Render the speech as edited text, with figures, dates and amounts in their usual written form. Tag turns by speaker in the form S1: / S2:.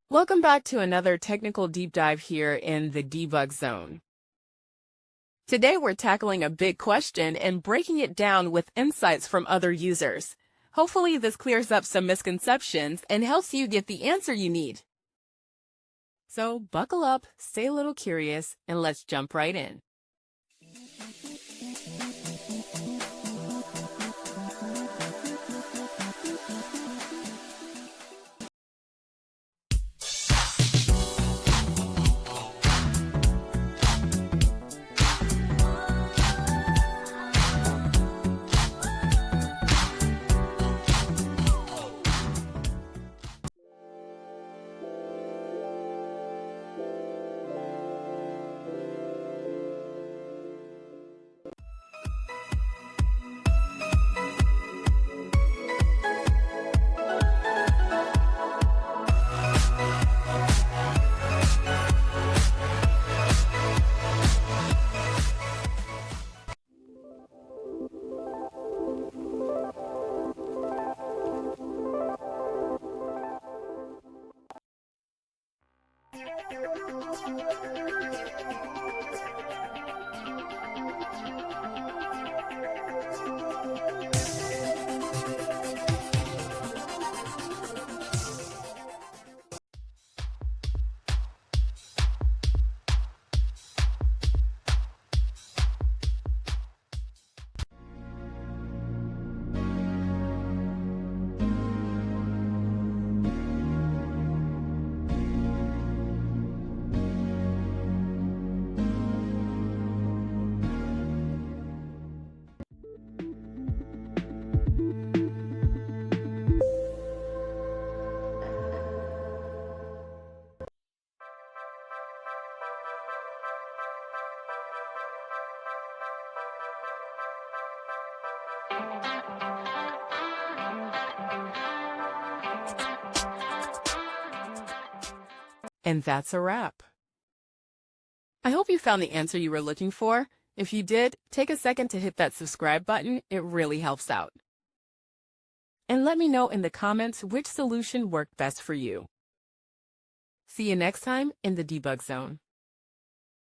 S1: Welcome back to another technical deep dive here in the debug zone. Today we're tackling a big question and breaking it down with insights from other users. Hopefully this clears up some misconceptions and helps you get the answer you need. So buckle up, stay a little curious, and let's jump right in. And that's a wrap. I hope you found the answer you were looking for. If you did, take a second to hit that subscribe button. It really helps out. And let me know in the comments which solution worked best for you. See you next time in the debug zone.